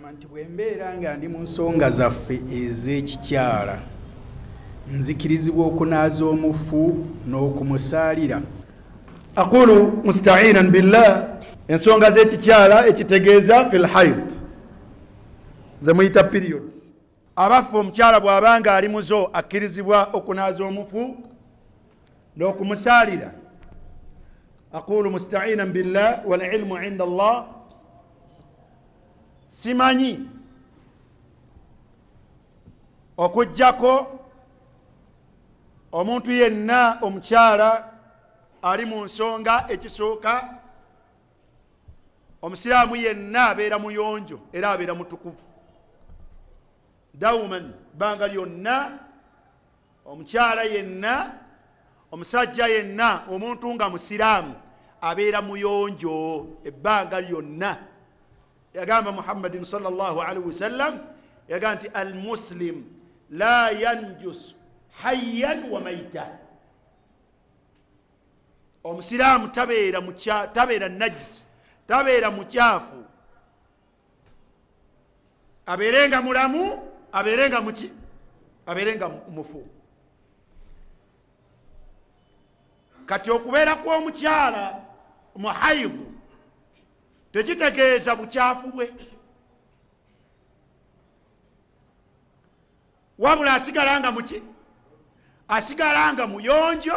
Nti bwembeera nga ndi mu nsonga zaffe ez'ekikyala nzikirizibwa okunaaza omufu n'okumusaalira. Aqulu musta'inan billah, ensonga z'ekikyala ekitegeeza fil hayd ze muyita periods. Abaffe omukyala bw'abanga ali muzo akkirizibwa okunaaza omufu n'okumusaalira. Aqulu musta'inan billah wal ilmu inda Allah. Simanyi okujjako omuntu yenna omukyala ali mu nsonga ekisooka, omusiraamu yenna abeera muyonjo era abeera mutukuvu dawman, banga lyonna omukyala yenna, omusajja yenna, omuntu nga musiraamu abeera muyonjo ebbanga lyonna. Yagamba Muhammadin sallallahu alaihi wasallam, yagamba nti al muslim la yanjus hayyan wa maita. Omusiraamu tabeera najisi, tabeera mukyafu, abeerenga mulamu, abeerenga muki, abeerenga mufu. Kati okubeera kw'omukyala mu haidu tekitegeeza bukyafu bwe, wabula asigalanga muki, asigalanga muyonjo.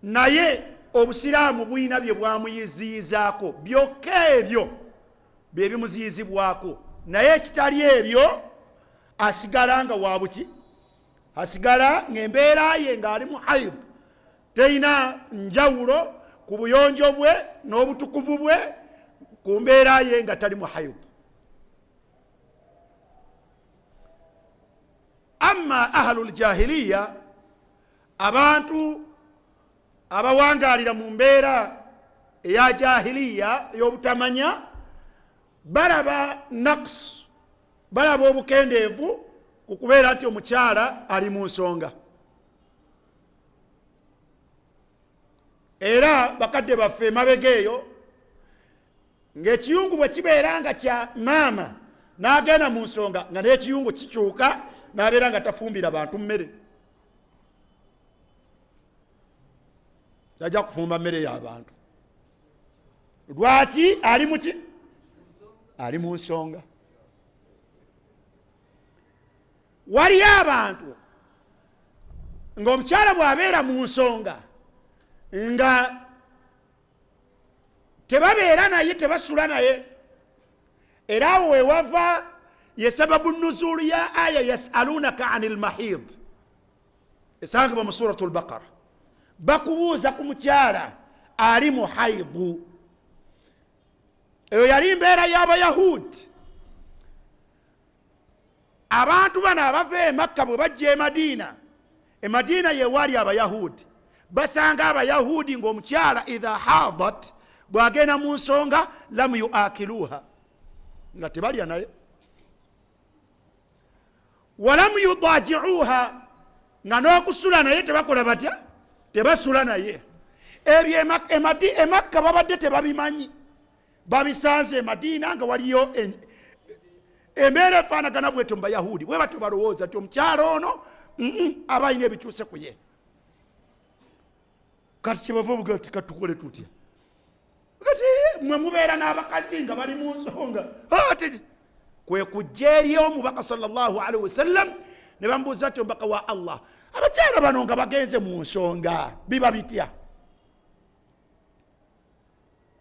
Naye obusiraamu buyina bye bwamuyiziyizaako, byokka ebyo bye bimuziyizibwako, naye ekitali ebyo asigalanga wabuki, asigala ng'embeera ye ng'ali mu haid teyina njawulo ku buyonjo bwe n'obutukuvu bwe ku mbeera ye nga tali mu haid. Amma ahlul jahiliya, abantu abawangaalira mu mbeera eya jahiliya ey'obutamanya, balaba naqs, balaba obukendeevu ku kubeera nti omukyala ali mu nsonga. Era bakadde baffe emabega eyo, ng'ekiyungu bwe kibeera nga kya maama n'agenda mu nsonga, nga n'ekiyungu kikyuka n'abeera nga tafumbira bantu mmere, tajja kufumba mmere y'abantu. Lwaki? Ali muki? Ali mu nsonga. Waliyo abantu ng'omukyala bw'abeera mu nsonga nga tebabeera naye, tebasula naye, era awo wewava ye sababu nuzulu ya aya yasalunaka anil mahid, esangibwa mu suratu al-Baqara. Bakubuuza ku mukyala ali mu haidu. Eyo yali mbeera y'Abayahudi. Abantu bano abava e Makka bwe bajja e Madiina ye wali Abayahudi, basanga Abayahudi ng'omukyala idha hadat bw'agenda mu nsonga lam yuakiluha, nga tebalya naye, walam yudaji'uha, nga n'okusula naye tebakola batya, tebasula naye. Ebyo e Makka babadde tebabimanyi, babisanze e Madiina nga waliyo embeera efaanagana bwetyo mu Bayahudi. Bwe batyo balowooza nti omukyala ono aba alina ebikyuse ku ye. Kati kyebava obuga ti katukole tutya, kati mwe mubeera n'abakazi nga bali mu nsonga. Kwe kujja eri omubaka sallallahu alaihi wasallam ne bamubuuza nti omubaka wa Allah, abakyala bano nga bagenze mu nsonga biba bitya?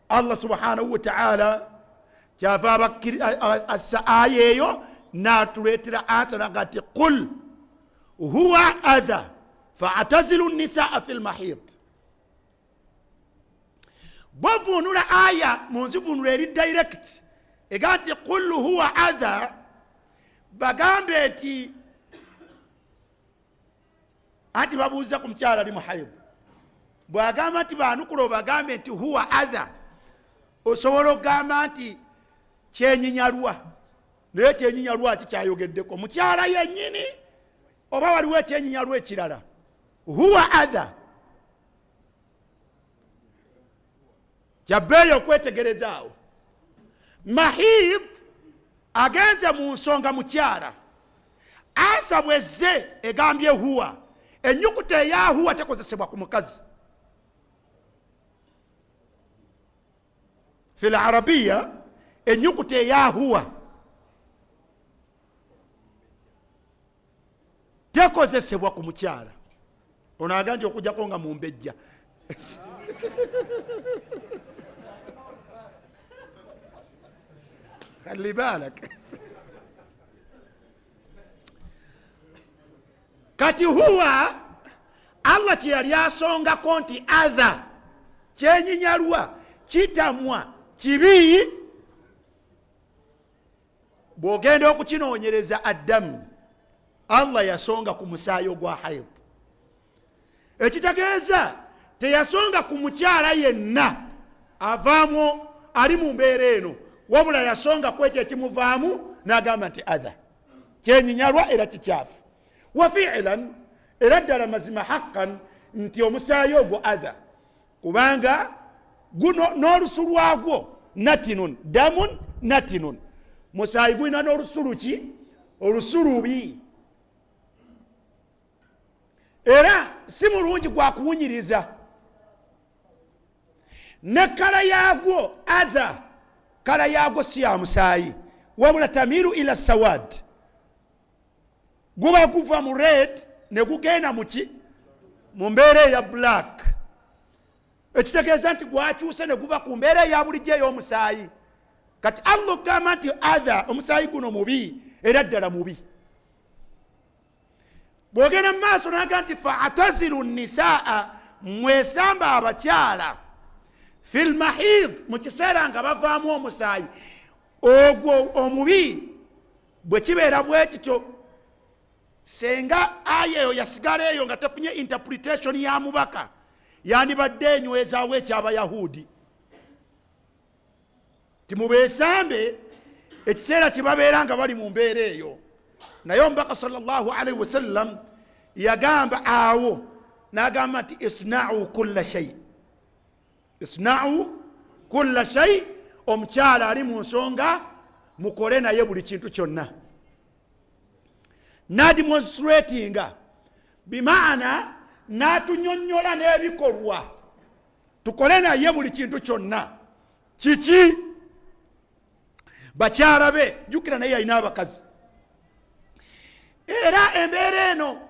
Allah subhanahu wa ta'ala kyava assa aya eyo n'atuleetera answer nga ati qul huwa adha fa'tazilu nisaa fil mahid. Bw'ovuunula aya mu nzivuunula eri direct ega nti qul huwa adha, bagambe nti anti babuuza ku mukyala ali mu haid, bw'agamba nti baanukula bagambe nti huwa adha, osobola okugamba nti kyenyinyalwa, naye kyenyinyalwa kikyayogeddeko mukyala yennyini oba waliwo ekyenyinyalwa ekirala? Huwa adha. Kyabbeeyo okwetegerezaawo. mahid agenze mu nsonga mukyala asabwezze egambye huwa ennyukuta eya huwa tekozesebwa ku mukazi fil arabiya ennyukuta eya huwa tekozesebwa ku mukyala ono agambye okujjako nga mumbejja khali balak kati huwa Allah kyeyali asongako nti adha kyenyinyalwa kitamwa kibi bwogenda okukinoonyereza addamu Allah yasonga ku musaayi gwa haid ekitegeeza teyasonga ku mukyala yenna avaamu ali mu mbeera eno wabula yasonga ku ekyo ekimuvaamu n'agamba nti adha kyenyinyalwa era kikyafu wa fi'lan era ddala mazima haqqan nti omusaayi ogwo adha kubanga guno n'olusu lwagwo natinun damun natinun musaayi gulina n'olusulu ki olusulubi era si mulungi gwa kuwunyiriza ne kala yagwo adha kala yagwo si ya musaayi wabula tamiru ila sawad guba guva mu red ne gugenda muki mu mbeera eya black ekitegeeza nti gwakyuse ne guva ku mbeera eya bulijjo ey'omusaayi kati Allah ogamba nti adha omusaayi guno mubi era ddala mubi bwogenda mu maaso naga nti fa'tazilu nisaa mwesamba abakyala fil mahid mu kiseera nga bavaamu omusaayi ogwo omubi bwe kibeera bwe kityo senga aya eyo yasigala eyo nga tefunye interpretation ya mubaka yandibadde enywezaawo ekyabayahudi timubeesambe ekiseera kibabeera nga bali mu mbeera eyo naye omubaka sallallahu alaihi wasallam yagamba awo n'agamba nti isna'u kulla shay isna'u kulla shay omukyala ali mu nsonga mukole naye buli kintu kyonna nademonstratinga bimaana natunyonyola n'ebikolwa tukole naye buli kintu kyonna kiki bakyala be jukira naye alina abakazi era embeera eno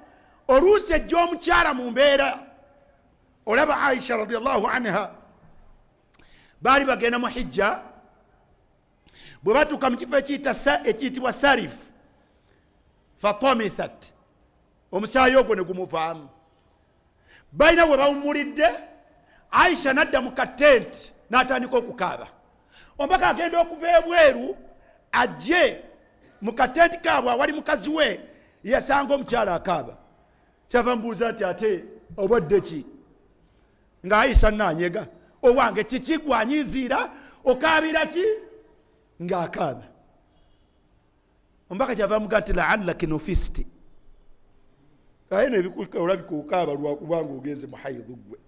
oluusi ejja omukyala mu mbeera olaba Aisha radiyallahu anha baali bagenda mu hijja bwe batuuka mu kifo ekiyitibwa sarif fatamithat omusaayi ogwo ne gumuvaamu balina bwe bawummulidde Aisha nadda mu katenti n'atandika okukaaba omubaka agenda okuva ebweru ajje mu katenti kaabwe awali mukazi we yasanga omukyala akaaba kyava mubuuza nti ate obadde ki nga Aisha nanyega owange kiki gwanyiziira okaabira ki ng'akaaba omubaka kyava muga nti laallaki nufisti aye nebikulabiku-kaaba lwakubanga ogenze mu haidhu gwe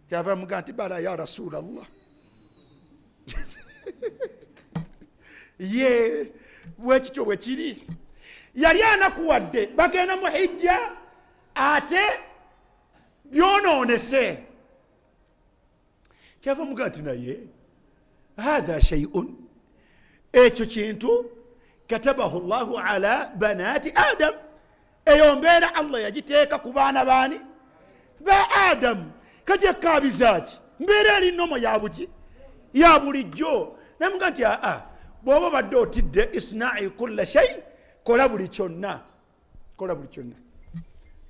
kyava muga nti bala ya rasulallah ye bwekityo bwe kiri yali anakuwadde bagenda mu hijja ate byonoonese kyava muga nti naye hatha shay'un ekyo kintu katabahu llahu ala banati adam eyo mbeera Allah yagiteeka ku baana baani ba adamu kati ekaabizaaki mbeera eri nnomo yabuki ya bulijjo namuga nti aa bw'oba badde otidde isna'i kulla shay kola buli kyonna kola buli kyonna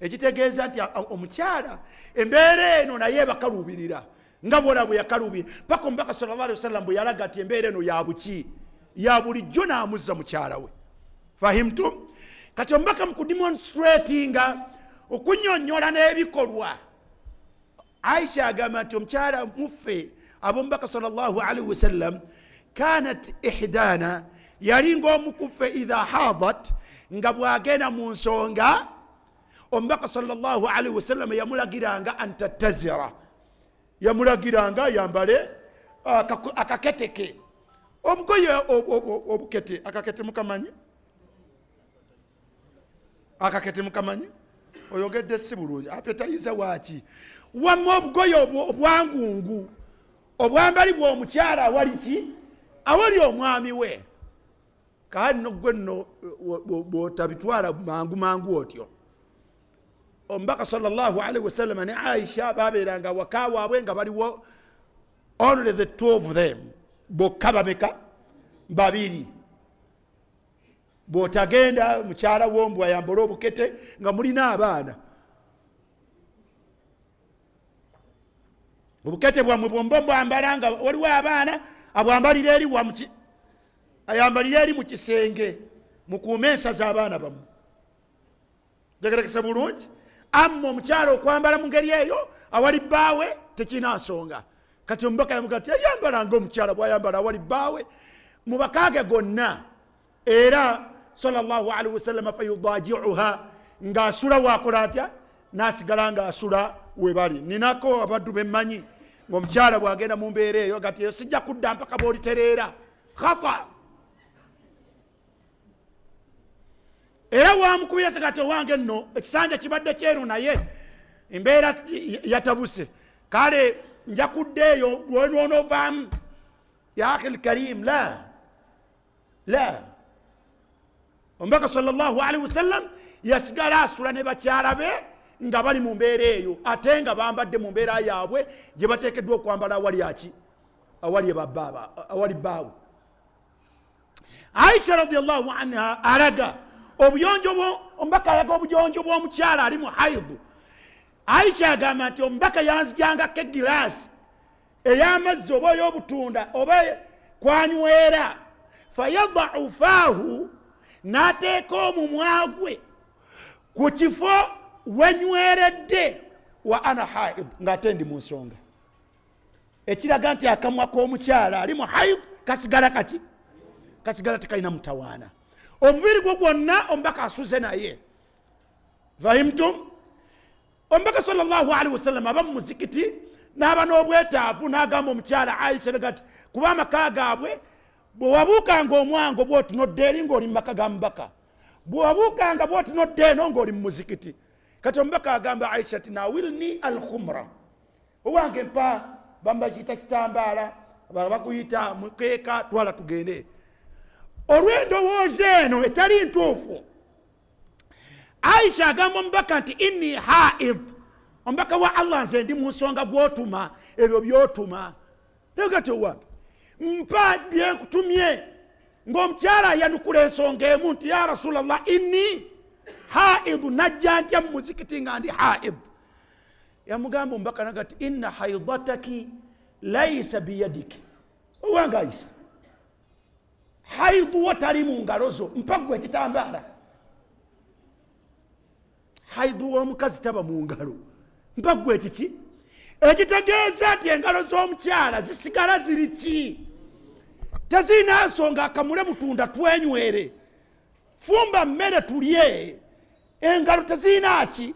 ekitegeeza nti omukyala embeera eno naye bakaluubirira nga bwola bwe yakaluubira paka omubaka sallallahu alaihi wasallam bwe yalaga nti embeera eno yabuki ya bulijjo n'amuzza mukyala we fahimtum kati omubaka mu kudemonstratinga okunyonyola n'ebikolwa Aisha agamba nti omukyala muffe ab'omubaka sallallahu alaihi wasallam kanat ihdana yali ng'omukuffe idha hadat nga bwagenda mu nsonga omubaka sallallahu alaihi wasallam yamulagiranga antatazira yamulagiranga yambale akaketeke obugoye obukete akakete mukamanyi akakete mukamanyi oyogedde si bulungi apetayiza waaki wamma obugoye obwangungu obwambalibwa omukyala awali ki awali omwami we kaali nogwe nno bwotabitwala mangu otyo omubaka sallallahu alaihi wasallam ne Aisha babeeranga waka waabwe nga baliwo only the two of them bokka babeka babiri bwotagenda mukyala wombwa yambala obukete nga mulina abaana obukete bwamwe bwomba bwambala nga waliwo abaana abwambalira eri ayambalira eri mu kisenge mukuume ensaza abaana bamu jagerekesa bulungi amma omukyala okwambala mu ngeri eyo awali bbaawe tekina nsonga kati omubaka yamuga ti yayambalanga omukyala bwayambala awali bbaawe mu bakaage gonna era sallallahu alaihi wasallam fayudajiuha ng'asula wakola atya nasigala ng'asula webali ninako abaddu bemmanyi ng'omukyala bwagenda mu mbeera eyo gati eyo sijja kudda mpaka bwolitereera khata era wamukubira segati owange nno ekisanja kibadde kyeru naye embeera yatabuse kale nja kuddeeyo lwonoovaamu ya akhi lkarim la omubaka sallallahu alaihi wasallam yasigala asula ne bakyala be nga bali mu mbeera eyo ate nga bambadde mu mbeera yaabwe gye bateekeddwa okwambala awali bbaawe Aisha radiyallahu anha araga omubaka alaga obuyonjo bw'omukyala ali mu haidu. Aisha agamba nti omubaka yanzijangako egiraasi ey'amazzi oba ey'obutunda oba kwanywera fayadau faahu n'ateeka omumwa gwe ku kifo wenyweredde wa ana haid ng'ate ndi mu nsonga ekiraga nti akamwa k'omukyala ali mu haid kasigala tekalina mutawaana omubiri gwo gwonna omubaka asuze naye fahimtum omubaka sallallahu alaihi wasallam aba mu muzikiti n'aba n'obwetaavu n'agamba omukyala Aisha gati kuba amaka gaabwe bwewabuukanga omwango bw'otunodde eri ng'oli mu maka ga mubaka bwewabuukanga bw'otunodde eno ng'oli mu muzikiti kati omubaka agamba Aisha ti nawilni alkhumra owange mpa bambakiyita kitambaala bakuyita mukeeka twala tugende olw'endowooza eno etali ntuufu. Aisha agamba omubaka nti inni haid omubaka wa Allah nze ndi mu nsonga gw'otuma ebyo by'otuma tegati owange mpa byenkutumye ng'omukyala yanukula ensonga emu nti ya rasulallah inni haidu najja ntya mu muzikiti nga ndi haid yamugamba omubaka nagati inna haidataki laisa biyadiki owange Aisha haidu watali mu ngalo zo mpa gwe ekitambaala haidu w'omukazi taba mu ngalo mpa gwe ekiki ekitegeeza nti engalo z'omukyala zisigala ziri ki tezirina nsonga akamule butunda twenywere fumba mmere tulye engalo tezirina ki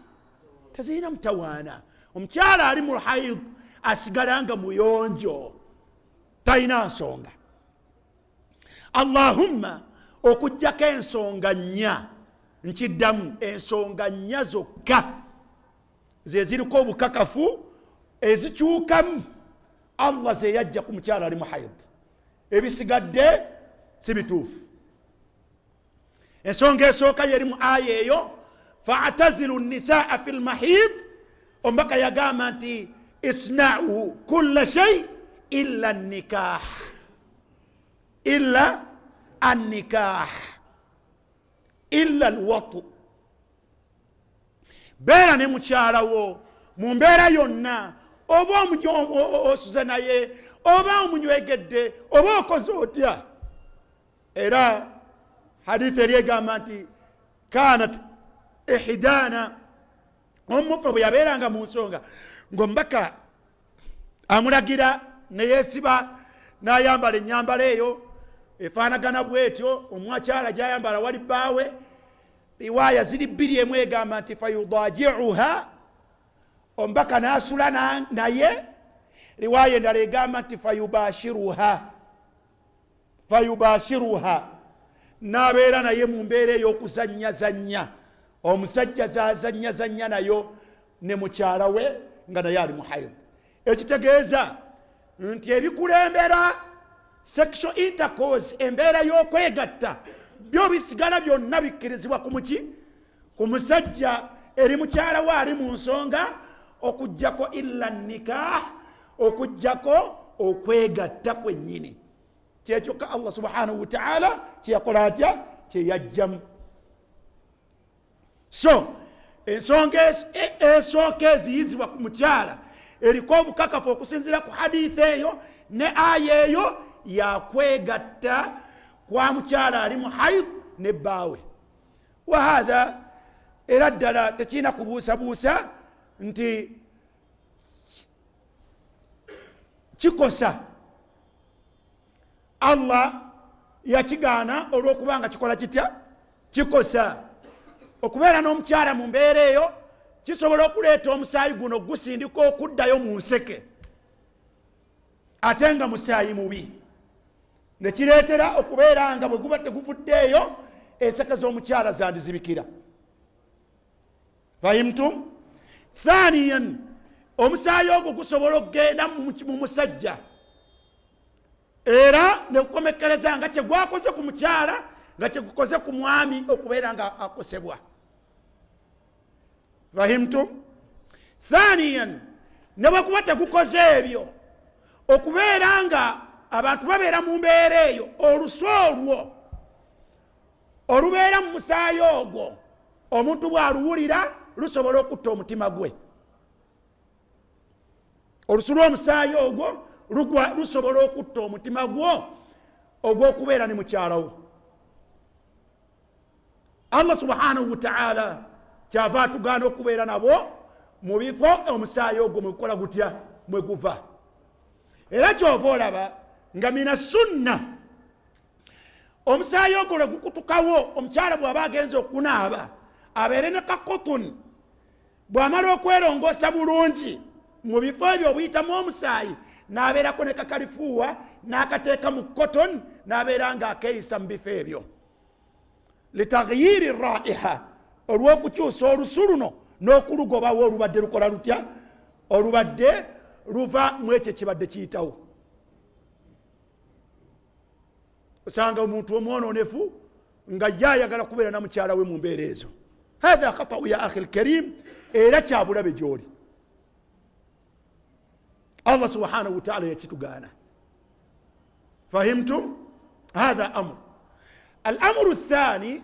tezirina mutawaana omukyala ali mu haid asigala nga muyonjo talina nsonga allahumma okujjako ensonga nnya nkiddamu ensonga nnya zokka ze ziriko obukakafu ezikyukamu Allah ze yajja ku mukyala ali mu haid ebisigadde si bituufu. Ensonga esooka yeri mu aya eyo fa'tazilu nisaa fi lmahid omubaka yagamba nti isna'u kulla shay illa nikah illa annikah illa alwatu beera ne mukyalawo mu mbeera yonna oba osuze naye oba omunywegedde oba okoze otya. Era hadithi eri egamba nti kanat ihdana omufu bwe yabeeranga mu nsonga ng'omubaka amulagira neyesiba n'ayambala ennyambala eyo efaanagana bwetyo omwakyala gyayambala wali bbaawe. Riwaaya ziri bbiri emu egamba nti fayudajiuha omubaka n'asula naye. Riwaaya endala egamba nti fayubashiruha fayubashiruha nabeera naye mu mbeera ey'okuzanyazanya. Omusajja zazanyazanya nayo ne mukyala we nga naye ali mu haid. Ekitegeeza nti ebikulembera sexual intercourse, embeera y'okwegatta, byo bisigala byonna bikkirizibwa ku muki? Ku musajja eri mukyala we ali mu nsonga, okujjako illa nikah, okujjako okwegatta kwennyini. Kyekyokka Allah subhanahu wa ta'ala kyeyakola atya? Kyeyajjamu. So ensonga esooka eziyizibwa ku mukyala eriko obukakafu okusinziira ku hadithi eyo ne aya eyo, yakwegatta kwa mukyala ali mu haid ne bbaawe. Wa hadha era ddala tekirina kubuusabuusa nti kikosa. Allah yakigaana olw'okubanga kikola kitya? Kikosa. Okubeera n'omukyala mu mbeera eyo kisobola okuleeta omusaayi guno gusindika okuddayo mu nseke, ate nga musaayi mubi, ne kireetera okubeera nga bwe guba teguvuddeeyo enseke z'omukyala zandizibikira. Fahimtum? Thaniyan, omusaayi ogwo gusobola okugenda mu musajja era ne gukomekkereza nga kyegwakoze ku mukyala nga kyegukoze ku mwami okubeera nga akosebwa. Fahimtum? Thaniyan, ne bwekuba tegukoze ebyo, okubeera nga abantu babeera mu mbeera eyo, olusu olwo olubeera mu musaayi ogwo omuntu bw'aluwulira lusobola okutta omutima gwe. Olusu lw'omusaayi ogwo lusobola okutta omutima gwo ogw'okubeera ne mukyala wo. Allah subhanahu wa ta'ala kyava atugaana okubeera nabo mu bifo omusaayi ogwo mwekukola gutya? Mweguva. Era kyova olaba nga mina sunna omusaayi ogwo lwe gukutukawo, omukyala bw'aba agenze okunaaba abeere ne kakotun, bw'amala okwerongoosa bulungi mu bifo ebyo obuyitamu omusaayi, n'abeerako ne kakalifuuwa n'akateeka mu koton, n'abeera nga akeeyisa mu bifo ebyo. Litaghyiri raiha, olw'okukyusa olusu luno n'okulugobawo olubadde lukola lutya? Olubadde luva mu ekyo ekibadde kiyitawo. Osanga omuntu omwononefu nga yayagala kubeera na mukyala we mu mbeera ezo. Hatha khata'u ya akhi al-karim, era kyabulabe gy'oli. Allah subhanahu wa ta'ala yakitugaana. Fahimtum? Hatha amr. Al-amru ath-thani,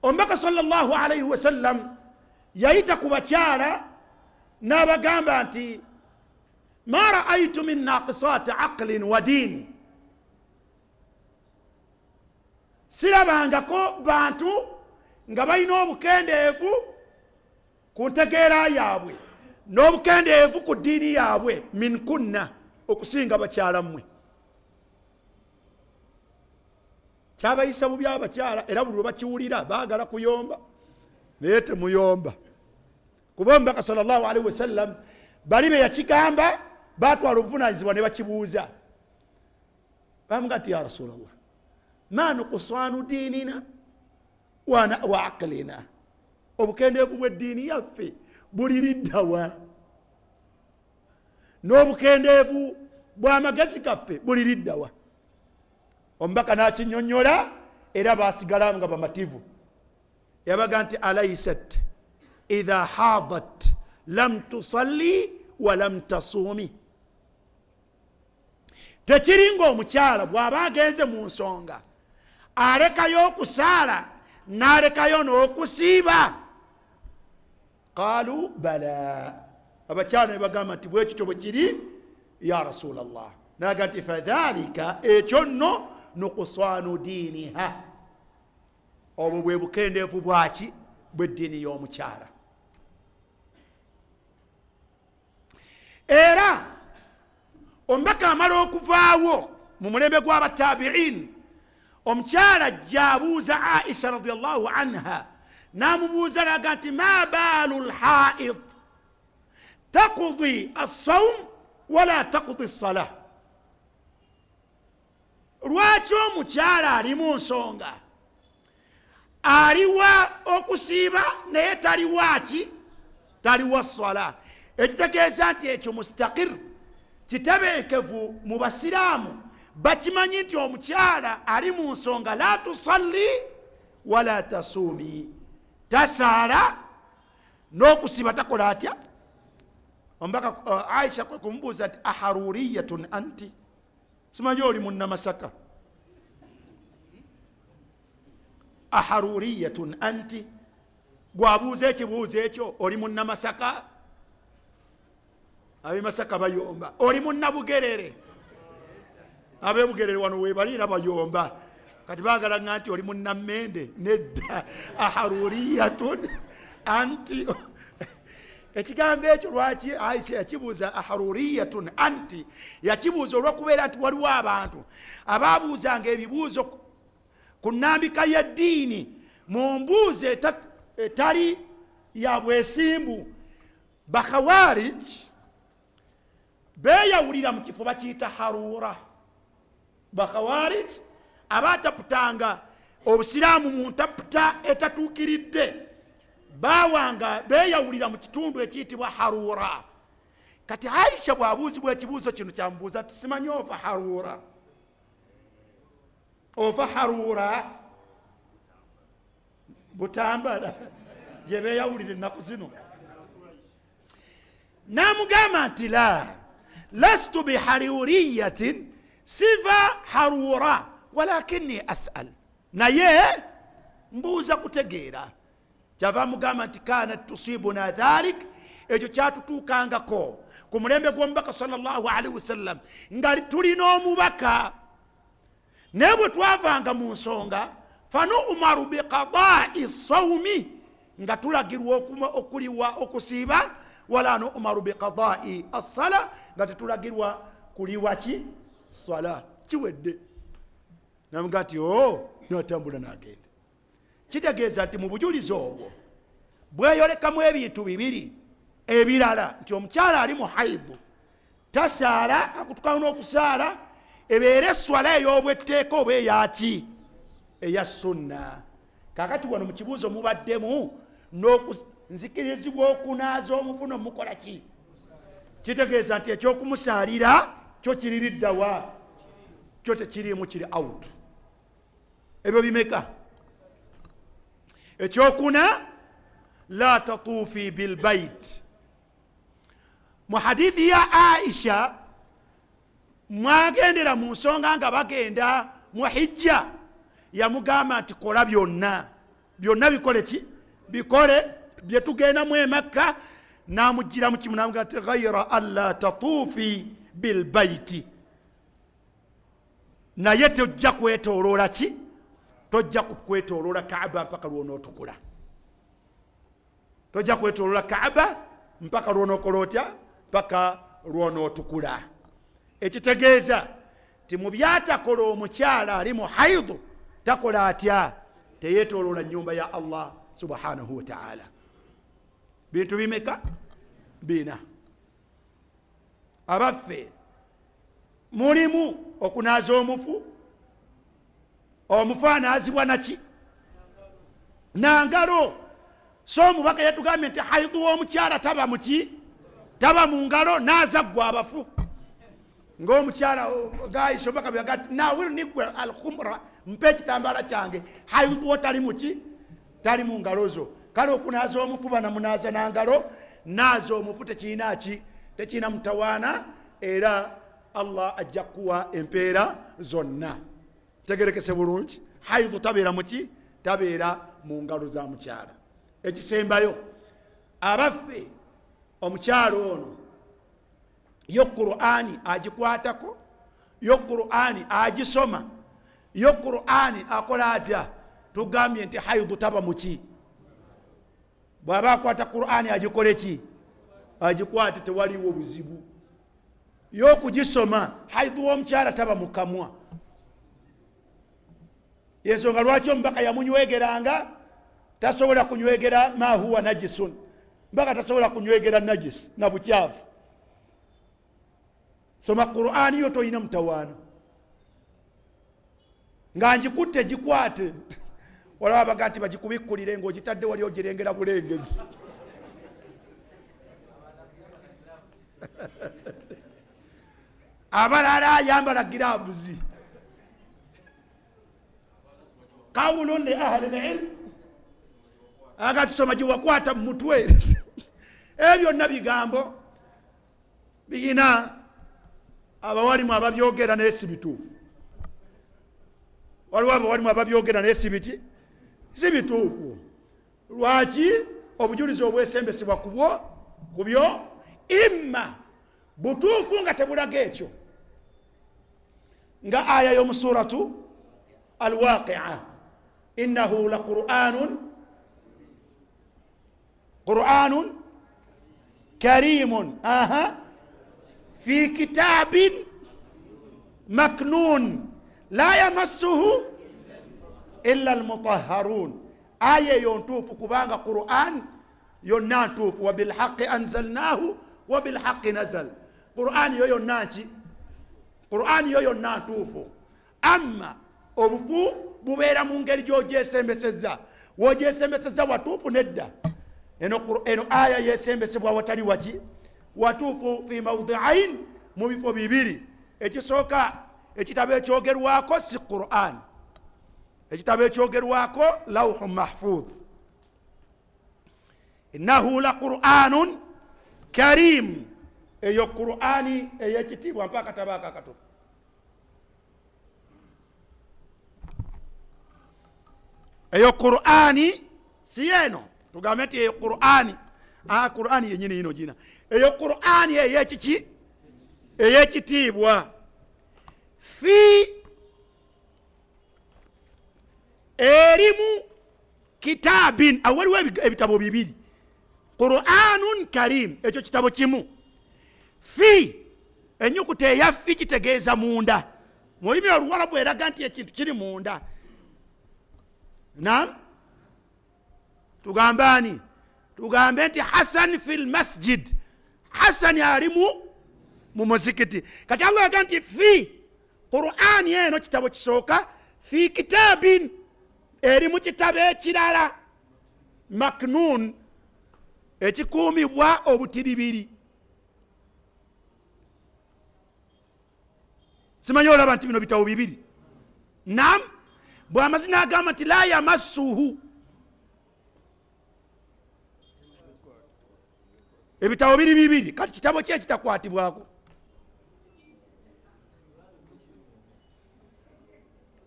Omubaka sallallahu alayhi wa sallam yayita ku bakyala n'abagamba nti ma ra'aytu min naqisati aqlin wa din, sirabangako bantu nga balina obukendeevu ku ntegeera yaabwe n'obukendeevu ku ddiini yaabwe min kunna, okusinga bakyala mmwe. Kyabayisa bubi abakyala, era buli lwe bakiwulira baagala kuyomba naye temuyomba. Kuba Omubaka sallallahu alaihi wasallam bali be yakigamba batwala obuvunaanyizibwa ne bakibuuza. Bamuga nti ya Rasulallah, ma nuqsanu diinina wa aqlina, obukendeevu bw'eddiini yaffe buliriddawa? N'obukendeevu bw'amagezi gaffe buliriddawa? Omubaka n'akinyonnyola era baasigala nga bamativu. Yabaga nti alaysat idha hadat lam tusalli wa lam tasumi, tekiringa omukyala bw'aba agenze mu nsonga alekayo okusaala n'alekayo n'okusiiba. Qaalu bala, abakyala ne bagamba nti bwe kityo bwe kiri ya Rasulallah. Naga nti fadhalika, ekyo nno nuqsanu diiniha, obwo bwe bukendeevu bwaki? Bw'eddiini y'omukyala. Era omubaka amala okuvaawo mu mulembe gw'abatabi'in, omukyala ajja abuuza Aisha radiyallahu anha, n'amubuuza naga nti ma baalu lhaid taqdi as-sawm wala taqdi as-salah, lwaki omukyala ali mu nsonga aliwa okusiiba naye taliwaki taliwa swala ekitegeeza nti ekyo mustaqir kitebenkevu mu basiraamu bakimanyi nti omukyala ali mu nsonga la tusalli wala tasuumi tasaala n'okusiba takola atya ombaka Aisha kwe kumubuuza ati aharuriyatun anti simanyi oli munnamasaka aharuriyatun anti gwabuuza ekibuuzo ekyo oli munnamasaka abemasaka bayomba oli munnabugerere abebugerere wano webalira bayomba kati bagalanga nti oli munnamende nedda aharuriyatun anti ekigambo ekyo lwaki Aisha yakibuuza aharuriyatun anti yakibuuza olwokubeera nti waliwo abantu ababuuzanga ebibuuzo ku nnambika ya ddiini mu mbuuzi etali ya bwesimbu bakhawarij beyawulira mu kifo bakiyita harura bakhawarij abataputanga obusiraamu mu ntaputa etatuukiridde bawanga beyawulira mu kitundu ekiyitibwa harura kati Aisha bwabuuzibwa ekibuuzo kino kyamubuuza ati simanyi ova harura ova harura butambala gye beyawulira ennaku zino namugamba nti lastu biharuriyatin siva harura walakini as'al naye mbuuza kutegeera kyava mugamba nti kanat tusibuna dhalik ekyo kyatutuukangako ku mulembe gw'omubaka sallallahu alaihi wasallam nga tulina omubaka naye bwe twavanga mu nsonga fanu umaru biqadai sawmi nga tulagirwa okuliwa okusiiba wala nu umaru biqadai assala nga tetulagirwa kuliwa ki swala kiwedde namuga nti natambula nagenda kitegeeza nti mu bujulizi obwo bweyolekamu ebintu bibiri ebirala nti omukyala ali mu haidu tasaala akutukana n'okusaala ebeere eswala ey'obwetteeka oba eyaki eya sunna kakati wano mu kibuuzo mubaddemu n'okunzikirizibwa okunaaza omufuno mukola ki kitegeeza nti ekyokumusaalira kyo kiririddawa kyo tekirimu kiri out ebyo bimeka ekyokuna la tatuufi bilbait mu hadithi ya Aisha mwagendera mu nsonga nga bagenda mu hijja yamugamba nti kola byonna bikole ki bikole byetugenda mu Makka namugira mu kimu namuga nti ghayra alla tatuufi bilbaiti naye tojja kwetoloola ki tojja kwetoloola Kaaba mpaka lwonootukula tojja kwetoloola Kaaba mpaka lwonokola otya mpaka lwonootukula ekitegeeza ti mu byatakola omukyala ali mu haidu takola atya teyetoloola nyumba ya Allah subhanahu wa ta'ala bintu bimeka bina abaffe mulimu okunaaza omufu anaazibwa naki nangalo so omubaka yatugambye nti haidu w'omukyala taba muki taba mu ngalo naaza ggwa abafu ng'omukyala Aisha omubaka byagati nawil nigwe alkhumra mpe ekitambala kyange haidu wo tali muki tali mu ngalo zo kale okunaaza omufu banamunaaza nangalo naaza omufu tekirina mutawaana era Allah ajja kuwa empeera zonna tegerekese bulungi haidu tabeera muki tabeera mu ngalo za mukyala ekisembayo abaffe omukyala ono yo Qur'ani agikwatako yo Qur'ani agisoma yo Qur'ani akola atya tugambye nti haidu taba muki bw'aba akwata Qur'ani agikole ki agikwate tewaliwo buzibu y'okugisoma haidu w'omukyala taba mukamwa yensonga lwaki omubaka yamunywegeranga tasobola kunywegera ma huwa najisun mbaka tasobola kunywegera najis na bukyafu soma Qur'ani yo toyina mutawaana nga njikutte gikwate olaba baga nti bagikubikkulire ng'ogitadde wali ogirengera bulengezi. Abalala ayambala giraavuzi. Qawlun li ahli al-ilm, aga tusoma giwakwata mu mutwe. Ebyo byonna bigambo birina abawalimu ababyogera naye si bituufu. Waliwo abawalimu ababyogera naye si biki, si bituufu. Lwaki? Obujulizi obwesembesebwa ku byo imma butuufu nga tebulaga ekyo, nga aya y'omu suratu Al-Waqi'a, innahu la Qur'anun karimun fi kitabin maknun la yamassuhu illa al-mutahharun. Aya yontuufu kubanga Qur'an yonna ntuufu, wa bilhaqqi anzalnahu wa bilhaqqi nazal. Qur'an yo yonna ki? Qur'an yo yonna ntuufu. Amma obufu bubeera mu ngeri gy'ogyesembesezza. W'ogyesembesezza watuufu nedda. Eno aya yesembesebwa watali waki? Watuufu fi mawdi'ain, mu bifo bibiri. Ekisooka ekitabo ekyogerwako si Qur'an. Ekitabo ekyogerwako lawhu mahfuz. Innahu la Qur'anun karim. Eyo Qur'ani eyekitiibwa mpaka tabaka kato. Eyo Qur'ani si eno tugambe nti eyo Qur'ani. Qur'ani yenyini ino jina. Eyo Qur'ani eyekiki? Eyekitiibwa. Fi erimu kitabin, awaliwo ebitabo bibiri. Qur'anun karim, ekyo kitabo kimu. Fi enyukuta eya fi kitegeeza munda. Mu lulimi Oluwarabu eraga nti ekintu kiri munda. Naam, tugambani? Tugambe nti Hasan fil masjid. Hasan ali mu muzikiti. Kati Allah yaga nti fi Qur'ani eno kitabo kisooka, fi kitabin eri mu kitabo ekirala maknun ekikuumibwa obutiribiri. Simanyi olaba nti bino bitabo bibiri. Naam, bw'amazina agamba nti la yamassuhu, ebitabo biri bibiri. Kati kitabo ki ekitakwatibwako?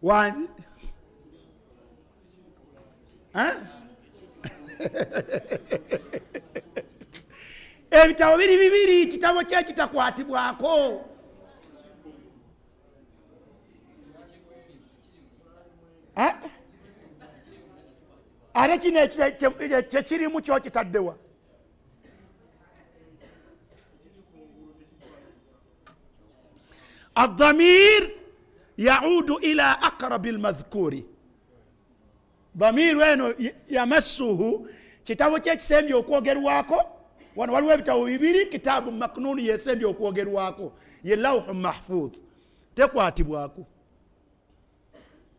Wani? Ebitabo biri bibiri, kitabo ki ekitakwatibwako? Ate kino kyekirimu kyo kitaddewa? الضمير يعود إلى أقرب المذكور. ضمير وين يمسه kitabo kyekisembye okwogerwako. Wano waliwo ebitabo bibiri, kitabu maknun yesembye okwogerwako, ye lawhu mahfuz, tekwatibwako.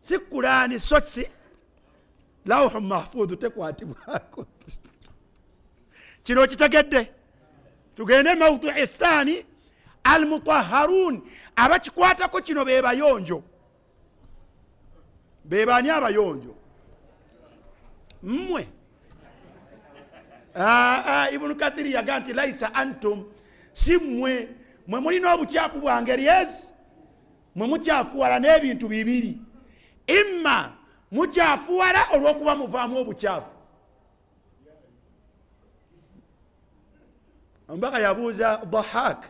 Si Qur'ani sotsi, lawhu mahfuz tekwatibwako. Kino kitegedde. Tugende mawdu'i thani, al-mutahharun. Abakikwatako kino be bayonjo. Be bani abayonjo? Mmwe. Ibn Kathir yaga nti laisa antum, si mmwe. Mwe mulina obukyafu bwa ngeri ezi. Mwe mukyafuwala n'ebintu bibiri. Imma mukyafuwala olw'okuba muvaamu obukyafu. Ombaka yabuuza Dhahak,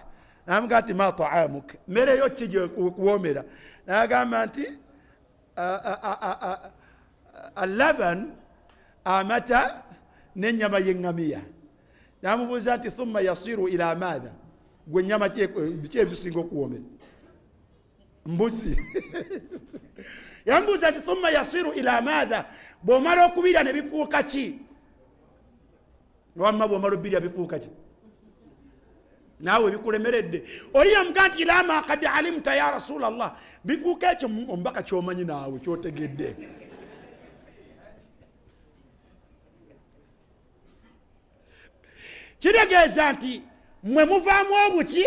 namuga nti ma ta'amuk, mmere yo ki gyekuwoomera? Nagamba nti al-laban, amata n'ennyama y'eŋŋamiya. Namubuuza nti thumma yasiru ila maadha, gwe ennyama biki ebisinga okuwoomera? Mbuzi. Yambuuza nti thumma yasiru ila maadha, bw'omala okubirya ne bifuuka ki? Wamma bw'omala obirya bifuuka ki? naawe bikulemeredde oli yamuga nti lama kad alimta ya rasulallah bifuuka ekyo omubaka kyomanyi naawe kyotegedde kitegeeza nti mwe muvaamu obuki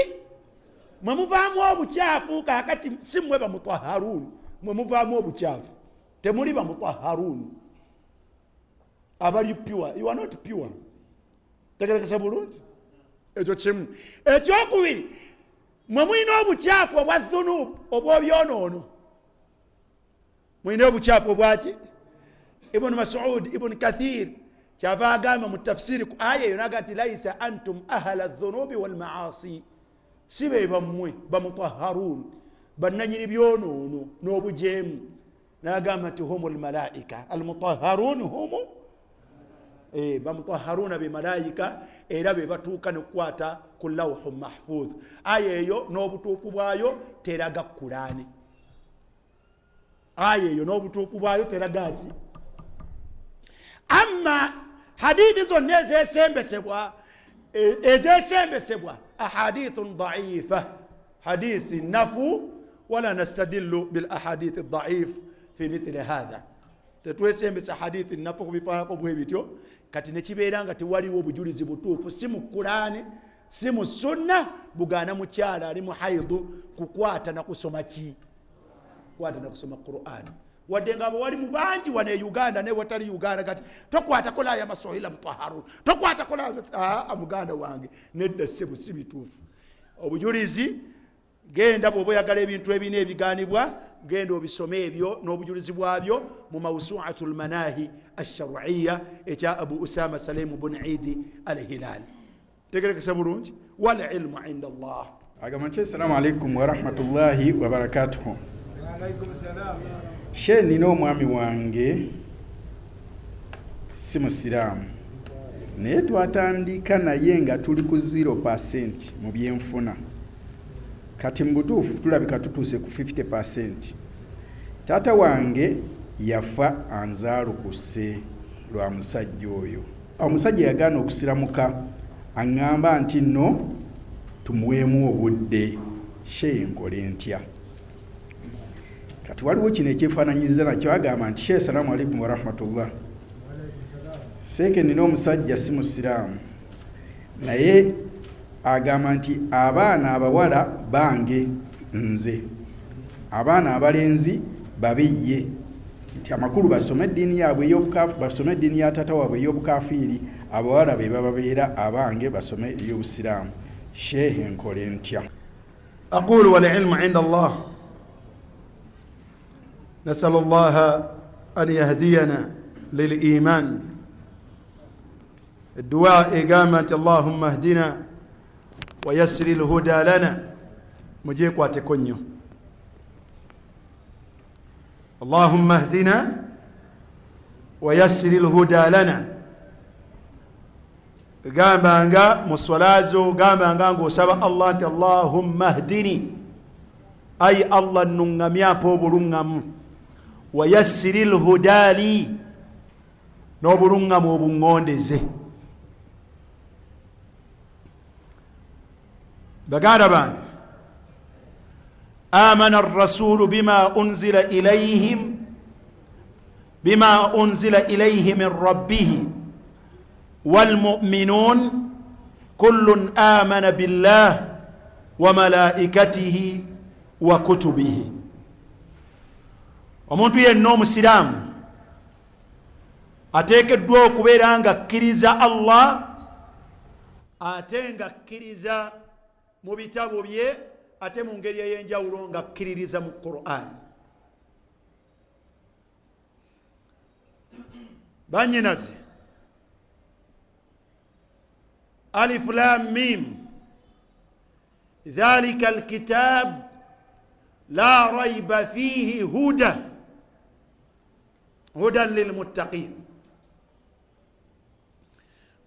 mwe muvaamu obukyafu kakati si mwe bamutahharun mwe muvaamu obukyafu temuli bamutahharun abali pure you are not pure tegerekesa bulungi ekyo kimu ekyokubiri mwe mulina obukyafu obwa dhunubu obw'ebyonoono mulina obukyafu obwaki ibn Mas'ud ibn Kathir kyava agamba mu tafsiri ku aya eyo naga nti laisa antum ahla dhunubi wal maasi sibe bammwe bamutahharun bannanyini byonoono n'obujeemu nagamba nti humul malaika almutahharun humu bamutahharuna bimalaika era be batuuka nekwata ku lawhu mahfudh aya eyo n'obutuufu bwayo teraga Kurani aya eyo n'obutuufu bwayo teraga ki amma hadithi zonna ezesembesebwa ahadithun da'ifa hadithi nafu wala nastadillu bil ahadith ad-da'if fi mithli hadha tetwesembesa hadithi nafu kubifaako bwe bityo kati nekibeera nga tewaliwo obujulizi butuufu si mu Kurani si mu sunna bugana mukyala ali mu haidhu kukwata na kusoma ki kwata na kusoma Qur'an wadde nga wali mu bangi wane Uganda ne watali Uganda kati tokwata kola ya masohila mutahharu tokwata kola amuganda wange nedda sebu si bituufu obujulizi genda bw'oyagala ebintu ebine ebiganibwa genda obisome ebyo n'obujulizi bwabyo mu mawsu'atul manahi ash-shar'iyya ekya Abu Usama Salim ibn Eid al-Hilali tegerekesa bulungi wal ilmu inda Allah agamache assalamu alaikum wa rahmatullahi wa barakatuh wa alaikum salam sheni no mwami wange si musiramu naye twatandika naye nga tuli ku 0% mu byenfuna kati mbutuufu tulabika tutuuse ku 50%. Taata wange yafa anzaalukuse lwa musajja oyo. Omusajja yagaana okusiramuka aŋŋamba nti nno tumuweemu obudde shehe nkole ntya. Kati waliwo kino ekyefaananyiza nakyo agamba nti shehe salaamu alaikum wa rahmatullah. Seeke nina omusajja si musiraamu naye agamba nti abaana abawala bange nze abaana abalenzi babiyye nti amakulu basome eddiini yaabwe ey'obukafu basome eddiini ya taata waabwe ey'obukafiiri abawala be bababeera abange basome ey'obusiraamu. Shehe nkole ntya? aqulu wal ilmu inda Allah nasalu Allah an yahdiyana lil iman الدعاء إقامة اللهم اهدنا ويسر الهدى لنا مجيك واتكونيو اللهم اهدنا ويسر الهدى لنا قامبانغا مصولازو قامبانغا سبا الله انت اللهم اهدني أي الله ننغميا بوبرنغم ويسر الهدى لي نوبرنغم وبنغوندزي بقال بان آمن الرسول بما أنزل إليه من ربه والمؤمنون كل آمن بالله وملائكته وكتبه. ومنتو ينوم السلام أتيك الدوء كبيرانغا كريزا الله أتينغا كريزا mu bitabo bye ate mu ngeri ey'enjawulo nga kkiririza mu Qur'an. Banyinaze alif lam mim dhalika alkitab la rayba fihi hudan lilmuttaqin.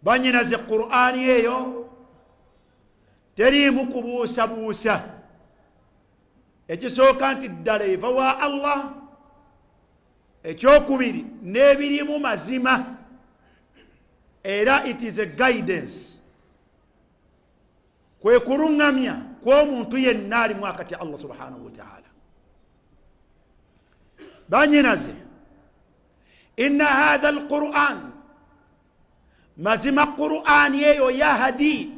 Banyinaze Qur'an yeyo terimu kubuusabuusa. Ekisooka nti ddala eva wa Allah, ekyokubiri n'ebirimu mazima era it is a guidance kwe kulungamya kw'omuntu yenna alimu akati Allah subhanahu wa ta'ala. Banyinaze, inna hadha alquran, mazima Qur'an yeyo yahdi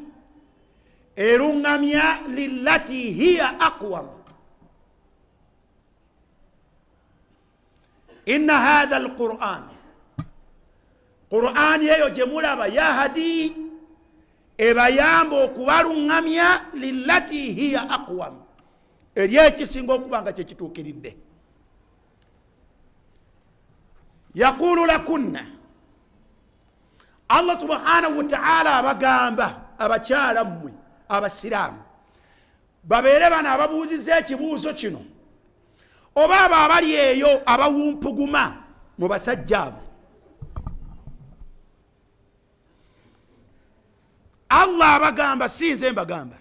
erungamya lillati hiya aqwam. Inna hadha alquran, Qur'an yeyo jemulaba yahdi ebayamba okubalungamya lillati hiya aqwam, eri ekisinga okubanga kyekituukiridde. Yaqulu lakunna, Allah subhanahu wa ta'ala abagamba abakyala mmwe abasiraamu babeere bano ababuuziza ekibuuzo kino, oba abo abali eyo abawumpuguma mu basajja abo. Allah abagamba, sinze mbagamba.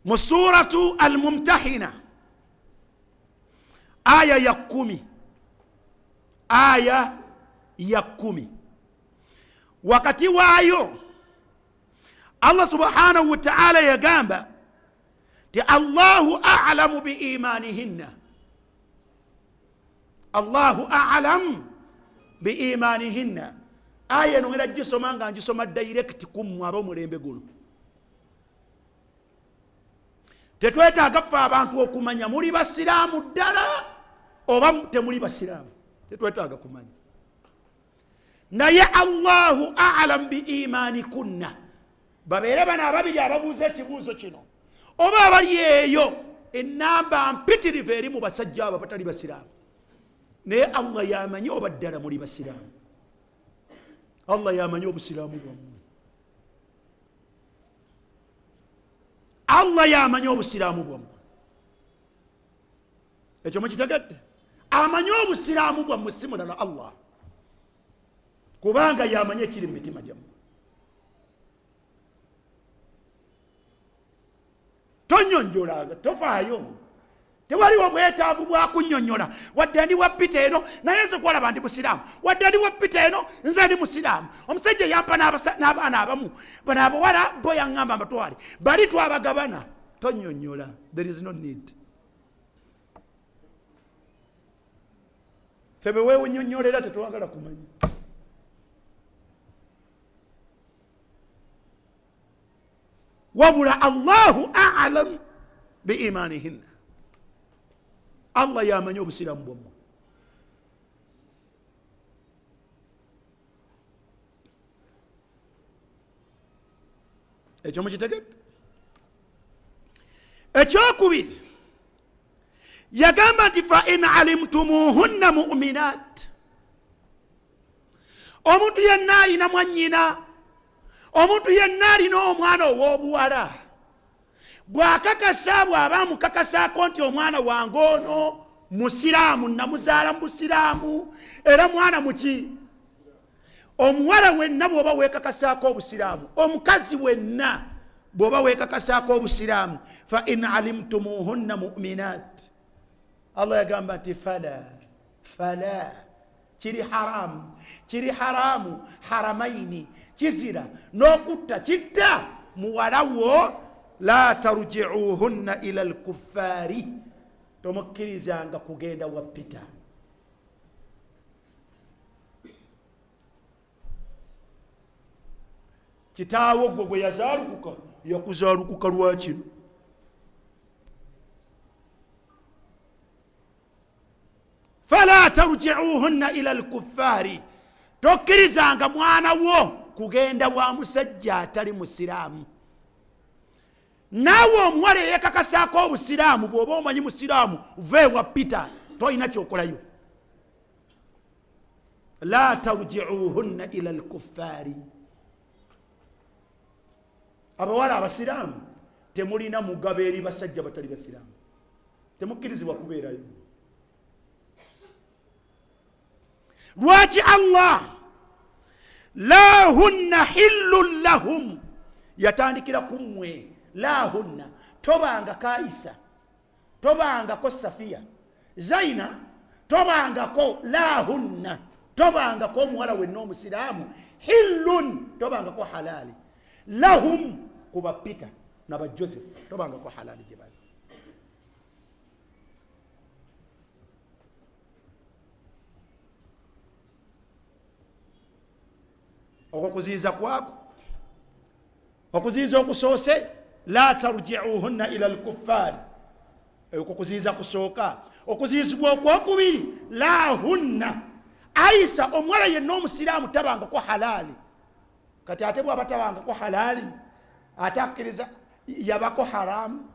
Mu suratu al-Mumtahina aya ya 10, aya ya 10, wakati waayo Allah subhanahu wa ta'ala yagamba ti Allahu a'lamu bi imanihinna, Allahu a'lam bi imanihinna. Aya eno ngera gisoma nga ngisoma direct kumwe ab'omulembe guno. Tetwetaaga ffe abantu okumanya muli basiraamu ddala oba temuli basiraamu, tetwetaaga kumanya. Naye Allahu a'lam bi imanikunna, babeere bano ababiri ababuuza ekibuuzo kino oba abali eyo enamba mpitirivu eri mu basajja abo abatali basiraamu, naye Allah yamanyi oba ddala muli basiraamu. Allah yamanyi obusiraamu bwammwe, Allah yamanyi obusiraamu bwammwe. Ekyo mukitegedde? Amanyi obusiraamu bwammwe si mulala Allah, kubanga yamanyi ekiri mu mitima gyammwe. Tonyonjola, tofaayo, tewaliwo bwetaavu bwa kunnyonnyola. Wadde ndi wappita eno naye nze kwalaba ndi musiraamu, wadde ndi wappita eno nze ndi musiraamu. Omusajja yampa n'abaana abamu, bano abawala bo yaŋŋamba mbatwale, bali twabagabana. Tonyonnyola, there is no need. Ffe beweewunyonnyolera tetwagala kumanya. Wabula Allahu a'lam bi imanihinna, Allah yamanyi obusiraamu bwammwe. Ekyo mukitegedde? Ekyokubiri yagamba nti fa in alimtumuhunna mu'minat, omuntu yenna alina mwannyina, omuntu yenna alina omwana ow'obuwala, bw'akakasa bw'aba amukakasaako nti omwana wange ono musiraamu, namuzaala mu busiraamu era mwana muki, omuwala wenna bw'oba weekakasaako obusiraamu, omukazi wenna bw'oba weekakasaako obusiraamu, fa in alimtumuhunna mu'minat, Allah yagamba nti fala kiri haramu haramaini, kizira n'okutta kitta muwalawo, la tarji'uhunna ila al-kuffari, tomukkirizanga kugenda wappita. Kitaawo gwe gwe yazaalukuka yakuzaalukuka lwakino. Fala tarji'uhunna ila al-kuffari, tokkirizanga mwana wo kugenda wa musajja atali musiraamu. Naawe omuwala eyeekakasaako obusiraamu, bw'oba omanyi musiraamu ve wappita, toyina kyokolayo. La tarji'uhunna ila al-kuffari, abawala abasiraamu temulina mugabo eri basajja batali basiraamu, temukkirizibwa kubeerayo. Lwaki Allah la hunna hillun lahum, yatandikira kumwe la hunna, tobanga Kaisa, tobangako Safiya, Zaina, tobangako la hunna, tobangako omuwala wenna omusiraamu, hillun, tobangako halali. lahum kuba Peter naba Joseph tobanga ko halali gye bali. Okuziiza kwako okuziiza okusoose la tarji'uhunna ila al-kuffar okuziiza kusooka okuziizibwa okwokubiri la hunna Aisha omwala yenna omusiraamu tabanga ko halali kati ate bwaba tabanga ko halali atakkiriza yabako haramu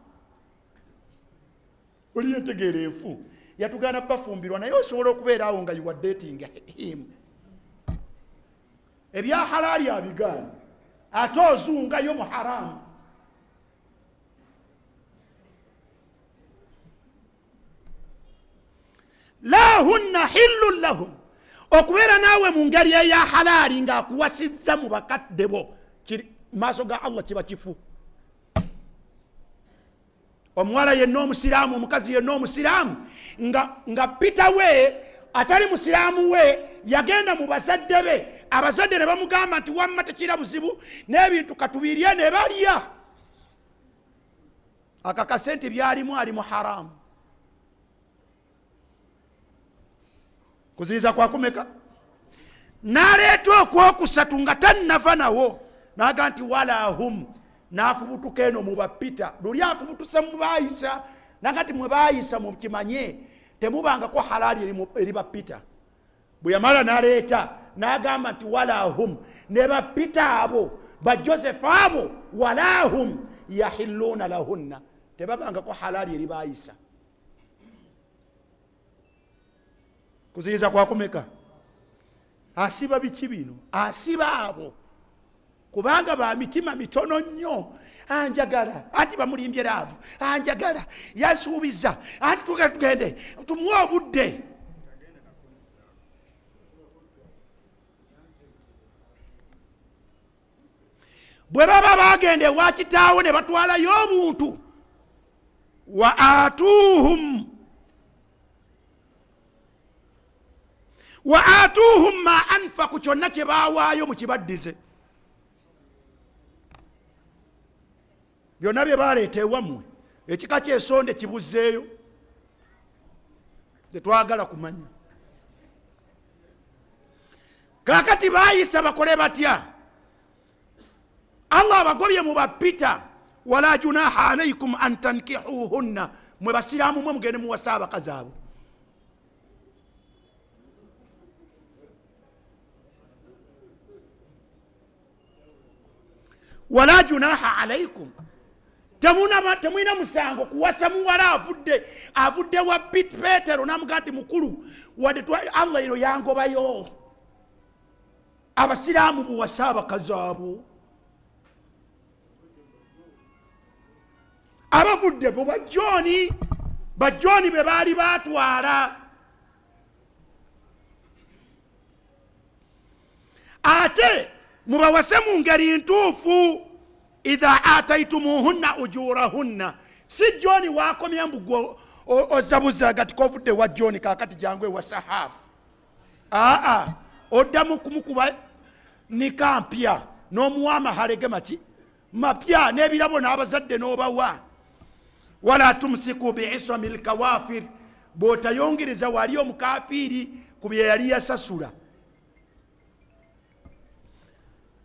oli yentegeera enfu yatugana bafumbirwa naye osobola okubeera awo nga you are dating him ebya halali abigaana ate ozungayo mu haramu. La hunna hillun lahum okubeera naawe mu ngeri eya halali ng'akuwasizza mu bakadde bo maaso ga Allah kiba kifu. Omuwala yenna omusiraamu omukazi yenna omusiraamu nga Peter we atali musiraamu we yagenda mu bazadde be abazadde ne bamugamba nti wamma tekira buzibu n'ebintu katubirye ne balya akakase nti byalimu ali mu haramu. Kuziiza kwa kumeka naleeta okwokusatu nga tannava nawo naga nti wala hum nafubutuka eno mu bapita luli afubutuse mu Aisha naga nti mwe Aisha mukimanye temubangako halali eri bapita. Bwe yamala naleeta nagamba nti wala hum ne bapita abo ba Joseph abo wala hum yahilluna lahunna tebabangako halali eri Aisha. Kuziiza kwa kumeka asiba biki bino asiba abo kubanga ba mitima mitono nnyo anjagala ati bamulimbye laavu anjagala yasuubiza ati tugende tumuwa obudde. Bwe baba bagende ewa kitaawo ne batwalayo obuntu wa atuhum ma anfaqu kyonna kye baawaayo mu kibaddize byonna bye baleeta ewammwe ekika kyesonde kibuzzeeyo tetwagala kumanya. Kaakati baayisa bakole batya? Allah abagobye mu bapita wala junaha alaykum an tankihuhunna mwe basiraamu mwe mugende muwasa abakazi abo. Wala junaha alaykum temwina musango kuwasa muwala avudde wa Petero namugati mukulu wadde Allah ero yangobayo abasiraamu buwasa abakazi abo abavudde bo bajoni be baali batwala ate mubawase mu ngeri ntuufu idha ataitumuhunna ujurahunna si John wakomya mbugo ozabuza gati kovudde wa John kakati jangwe wa sahafu oddamu kumukuba nikampya n'omuwama halege maki mapya n'ebirabo n'abazadde n'obawa. Wala tumsiku bi'ismil kawafir bw'otayongereza wali omukafiri ku bye yali yasasula.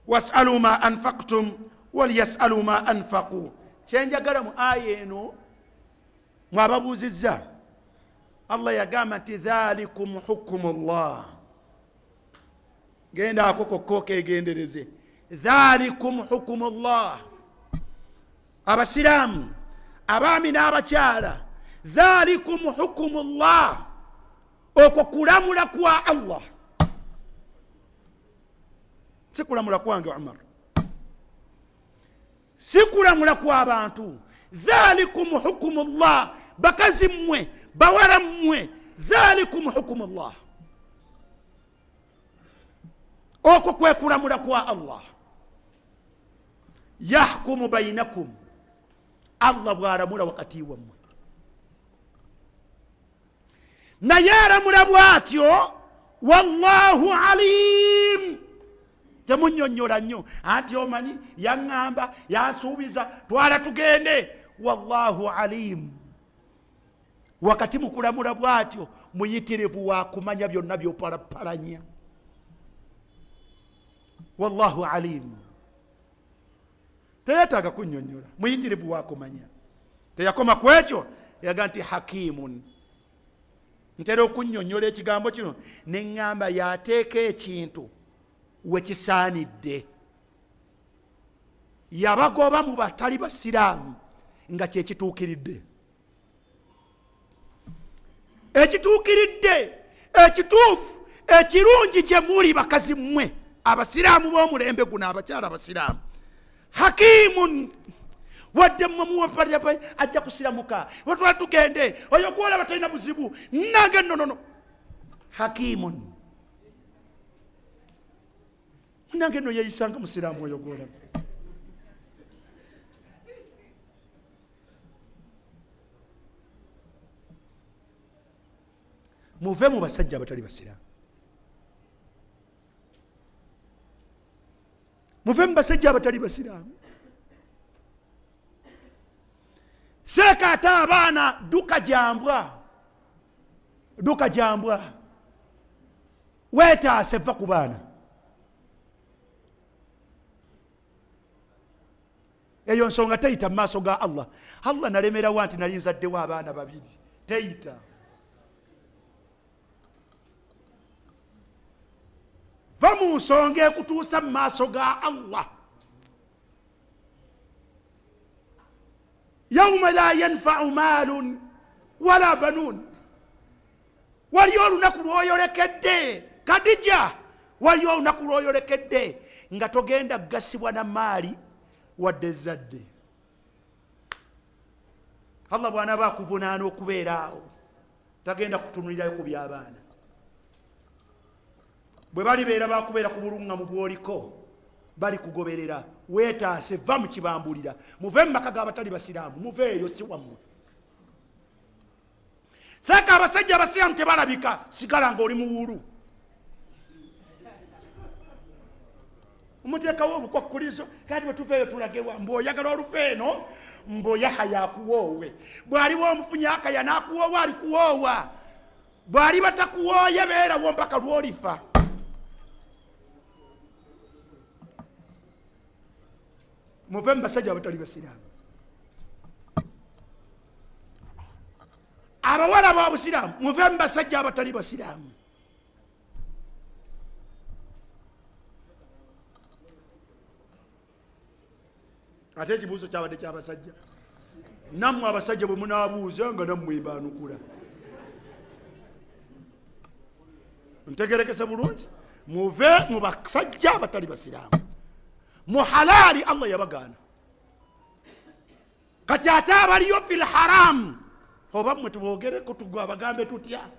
Was'alu ma anfaqtum walyasalu ma anfaqu. Kyenjagala mu aya eno mwababuuzizza Allah yagamba nti dhalikum hukumullah. Genda akokokko kegendereze dhalikum hukumullah. Abasiraamu abaami n'abakyala dhalikum hukumullah okwo kulamula kwa Allah si kulamula kwange Umar si kulamula kwa abantu. Dhalikum hukumullah bakazi mmwe bawala mmwe dhalikum hukumullah okwo kwe kulamula kwa Allah. Yahkumu bainakum Allah bwalamula wakati wammwe naye alamula bwatyo wallahu alim temunnyonnyola nnyo anti omanyi yaŋŋamba yansuubiza twala tugende. Wallahu alimu. Wakati mukulamula bwatyo muyitirivu wa kumanya byonna byopalapalanya. Wallahu alimu. Teyetaaga kunnyonnyola, muyitirivu wa kumanya. Teyakoma ku ekyo yaga nti hakimun. Ntera okunnyonnyola ekigambo kino ne ŋŋamba yateeka ekintu we kisaanidde. Yabagoba mu batali basiraamu nga kyekituukiridde. Ekituukiridde, ekituufu, ekirungi gye muli bakazi mmwe abasiraamu b'omulembe guno, abakyala abasiraamu. Hakimun. Wadde mmwe muwapalya ajja kusiramuka watwala tugende oyo gwola batalina buzibu nange nonono. Hakimun. Nange no yeyisanga musiraamu oyo gwola. Muve mu basajja abatali basiraamu. Muve mu basajja abatali basiraamu. Seeka ate abaana duka jambwa. Duka jambwa. Weetaase va ku baana. Eyo nsonga teyita mu maaso ga Allah. Allah nalemerawo nti nali nzaddewo abaana babiri. Teyita. Va mu nsonga ekutuusa mu maaso ga Allah. Yawma la yanfa'u maalun wala banuun. Waliyo olunaku lw'oyolekedde Kadija, waliyo olunaku lw'oyolekedde nga togenda gasibwa na maali wadde ezzadde. Allah bw'anaaba akuvunaana okubeeraawo tagenda kutunulirayo ku by'abaana. Bwe balibeera bakubeera ku buluŋŋamu bw'oliko bali kugoberera. Weetaase, va mu kibambulira. Muve mu maka g'abatali basiraamu, muveeyo si wammwe. Seeka abasajja abasiraamu tebalabika, sigala ng'oli muwulu. Omuteekawo obukwakulizo kati bwe tuveeyo tulagewa mbw'oyagala olufa eno mbw'oyahaya akuwoowe. Bw'aliwo omufunyi akaya n'akuwoowa alikuwoowa. Bw'ali batakuwooye beerawo mpaka lw'olifa. Muve mu basajja abatali basiraamu. Abawala ba busiraamu muve mu basajja abatali basiraamu. Ate ekibuuzo kyabadde ky'abasajja. Nammwe abasajja bwe munaabuuza nga nammwe mbaanukula. Ntegerekese bulungi. Muve mu basajja abatali basiraamu. Mu halaali Allah yabagaana. Kati ate abaliyo fil haramu oba mmwe tubogereko abagambe tutya.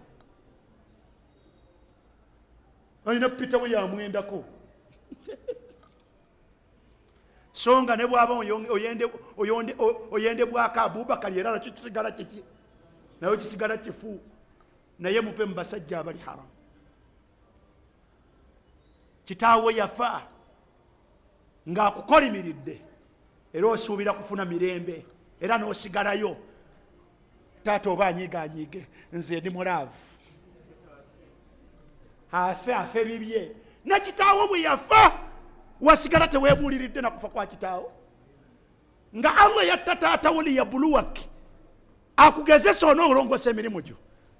Alina Peter we yamwendako. Songa ne bwaba oyende bwaka Abubakar era nakyo kisigala kiki. Nayo kisigala kifu. Naye mupe mu basajja abali haramu. Kitaawe yafa ng'akukolimiridde era osuubira kufuna mirembe era n'osigalayo. Taata oba anyiigaanyiige nze ndi mulaavu. Afe bibye. Ne kitaawo bwe yafa wasigala teweebuuliridde na kufa kwa kitaawo. Nga Allah yatta taatawo liyabuluwaki akugezesa onoolongosa emirimu gyo.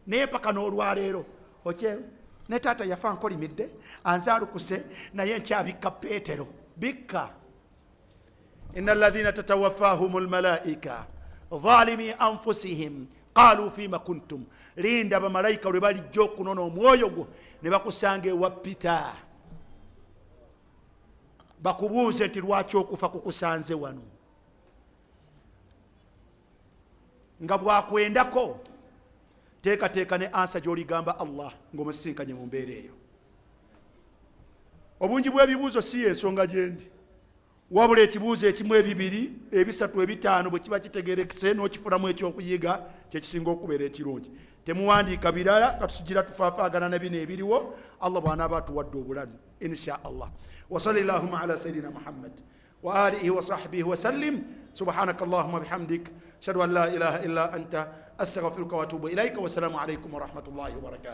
Naye paka n'olwaleero okyewe ne taata yafa nkolimidde anzaalukuse naye nkyabikka Peetero. Bikka. Inna alladhina tatawaffahum almalaika zalimi anfusihim qalu fima kuntum. Linda bamalayika lwe balijja okunona omwoyo gwo ne bakusanga ewa Peter. Bakubuuze nti lwaki okufa kukusanze wano. Nga bwakwendako teekateeka ne ansa gy'oligamba Allah ng'omusisinkanye mu mbeera eyo. Obungi bw'ebibuuzo si y'ensonga gye ndi. wabula ekibuuzo ekimu ebibiri ebisatu ebitaano bwe kiba kitegerekese n'okifunamu ekyokuyiga kyekisinga okubeera ekirungi. Temuwandiika birala katusigira tufaafaagana na bino ebiriwo. Allah bw'anaaba atuwadde obulamu insha Allah. Wa sallallahu ala sayidina Muhammad wa alihi wa sahbihi wa sallim. Subhanaka Allahumma bihamdik ashhadu an la ilaha illa anta astaghfiruka wa atubu ilaika. Wassalamu alaykum wa rahmatullahi wa barakatuh.